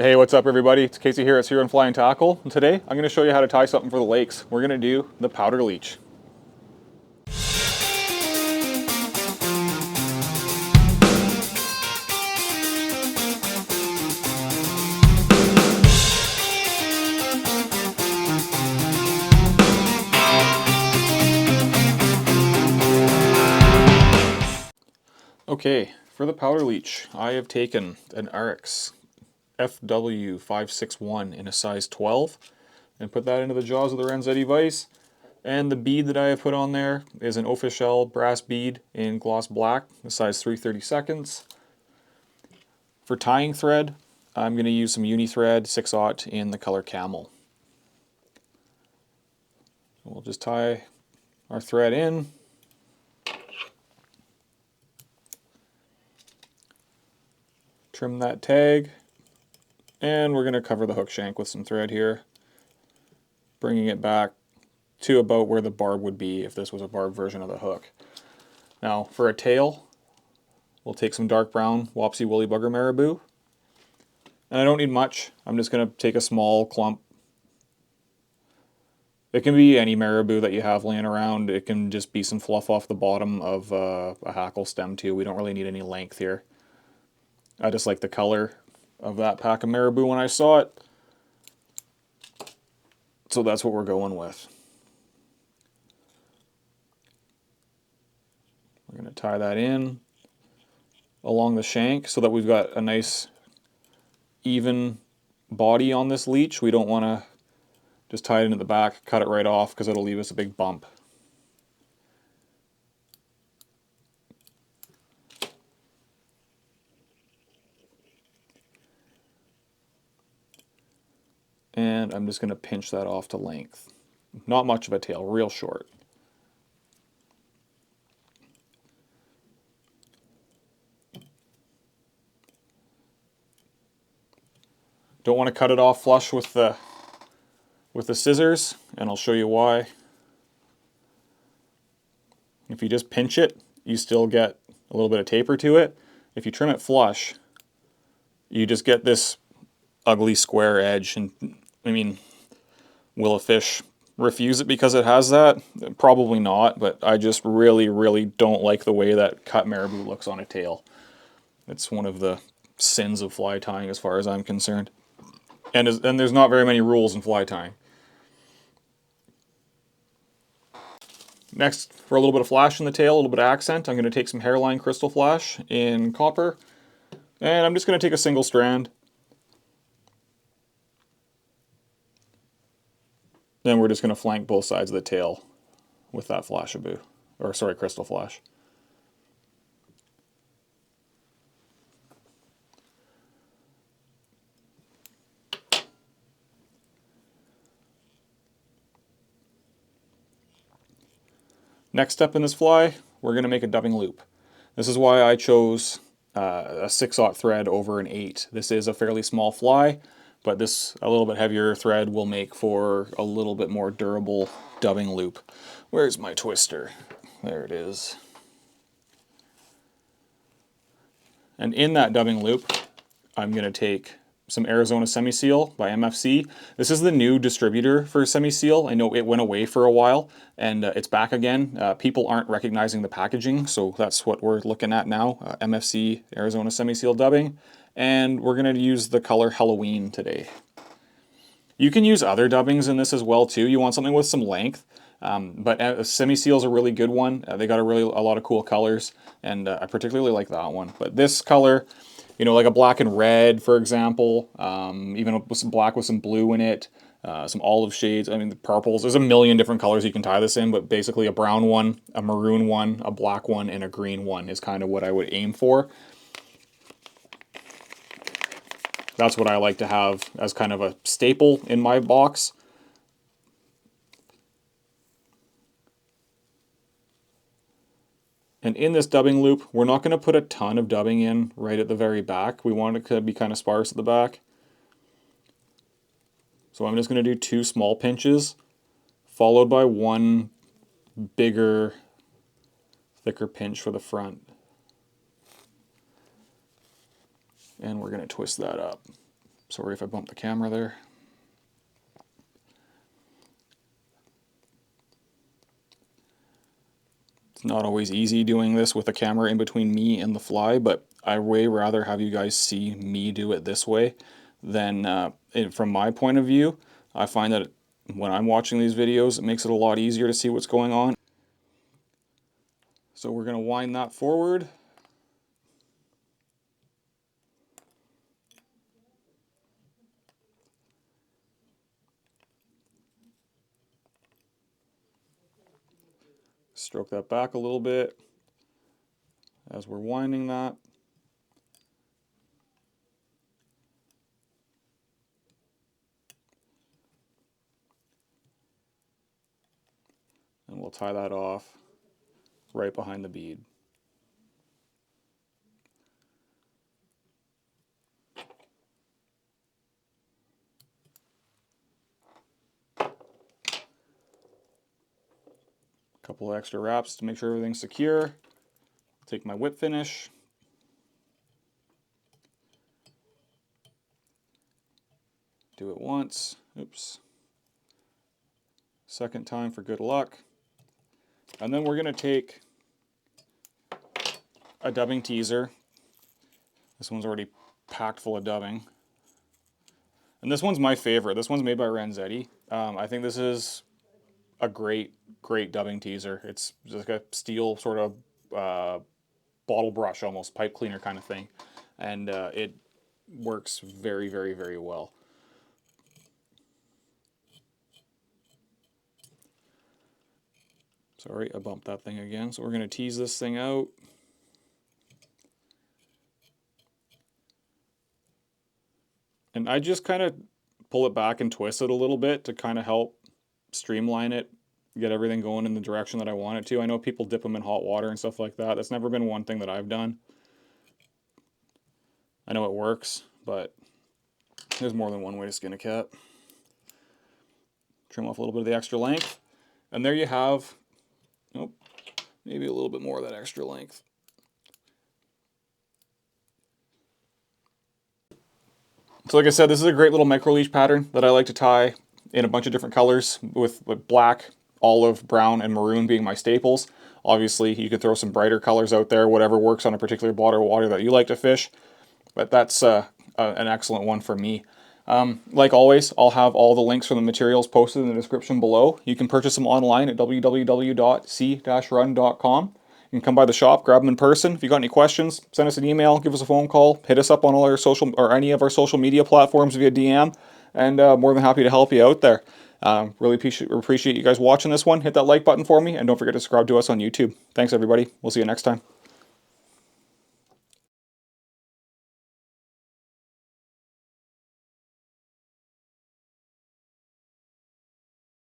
Hey, what's up everybody? It's Casey here, it's Here on Fly and Tackle. And today I'm going to show you how to tie something for the lakes. We're going to do the powder leech. Okay, for the powder leech, I have taken an Ahrex FW561 in a size 12 and put that into the jaws of the Renzetti vise. And the bead that I have put on there is an OfishL brass bead in gloss black, the size 3/32. For tying thread, I'm going to use some uni thread 6/0 in the color Camel. We'll just tie our thread in. Trim that tag, and we're going to cover the hook shank with some thread here, bringing it back to about where the barb would be if this was a barb version of the hook. Now for a tail, we'll take some dark brown Wapsi woolly bugger Marabou, and I don't need much. I'm just going to take a small clump. It can be any Marabou that you have laying around. It can just be some fluff off the bottom of a hackle stem too. We don't really need any length here. I just like the color of that pack of Marabou when I saw it. So that's what we're going with. We're going to tie that in along the shank so that we've got a nice even body on this leech. We don't want to just tie it into the back, cut it right off, because it'll leave us a big bump. And I'm just going to pinch that off to length. Not much of a tail, real short. Don't want to cut it off flush with the scissors, and I'll show you why. If you just pinch it, you still get a little bit of taper to it. If you trim it flush, you just get this ugly square edge. And I mean, will a fish refuse it because it has that? Probably not, but I just really don't like the way that cut Marabou looks on a tail. It's one of the sins of fly tying as far as I'm concerned. And there's not very many rules in fly tying. Next, for a little bit of flash in the tail, a little bit of accent, I'm going to take some hairline crystal flash in copper, and I'm just going to take a single strand. Then we're just going to flank both sides of the tail with that flashabou, or sorry, crystal flash. Next step in this fly, we're going to make a dubbing loop. This is why I chose a 6/0 thread over an 8. This is a fairly small fly, but this a little bit heavier thread will make for a little bit more durable dubbing loop. Where's my twister? There it is. And in that dubbing loop, I'm going to take some Arizona Semi-Seal by MFC. This is the new distributor for Semi-Seal. I know it went away for a while, and it's back again. People aren't recognizing the packaging, so that's what we're looking at now. MFC Arizona Semi-Seal dubbing. And we're going to use the color Halloween today. You can use other dubbings in this as well too. You want something with some length, but Semi-Seal is a really good one. They got a lot of cool colors, and I particularly like that one. But this color, you know, like a black and red, for example, even with some black with some blue in it, some olive shades, I mean, the purples. There's a million different colors you can tie this in, but basically a brown one, a maroon one, a black one, and a green one is kind of what I would aim for. That's what I like to have as kind of a staple in my box. And in this dubbing loop, we're not going to put a ton of dubbing in right at the very back. We want it to be kind of sparse at the back. So I'm just going to do 2 small pinches, followed by 1 bigger, thicker pinch for the front. And we're going to twist that up. Sorry if I bumped the camera there. It's not always easy doing this with a camera in between me and the fly, but I way rather have you guys see me do it this way than from my point of view. I find that when I'm watching these videos, it makes it a lot easier to see what's going on. So we're going to wind that forward. Stroke that back a little bit as we're winding that. And we'll tie that off right behind the bead. Couple of extra wraps to make sure everything's secure. Take my whip finish. Do it once. Oops. Second time for good luck. And then we're going to take a dubbing teaser. This one's already packed full of dubbing. And this one's my favorite. This one's made by Ranzetti. I think this is a great dubbing teaser. It's just like a steel sort of bottle brush, almost pipe cleaner kind of thing. And it works very, very, very well. Sorry, I bumped that thing again. So we're going to tease this thing out. And I just kind of pull it back and twist it a little bit to kind of help streamline it, get everything going in the direction that I want it to. I know people dip them in hot water and stuff like that. That's never been one thing that I've done. I know it works, but there's more than one way to skin a cat. Trim off a little bit of the extra length. And there you have, oh, maybe a little bit more of that extra length. So like I said, this is a great little micro leech pattern that I like to tie in a bunch of different colors with black, olive, brown, and maroon being my staples. Obviously, you could throw some brighter colors out there, whatever works on a particular body of water that you like to fish. But that's an excellent one for me. Like always, I'll have all the links for the materials posted in the description below. You can purchase them online at www.c-run.com. You can come by the shop, grab them in person. If you got any questions, send us an email, give us a phone call, hit us up on all our social or any of our social media platforms via DM, and more than happy to help you out there. Really appreciate you guys watching this one. Hit that like button for me, and don't forget to subscribe to us on YouTube. Thanks, everybody. We'll see you next time.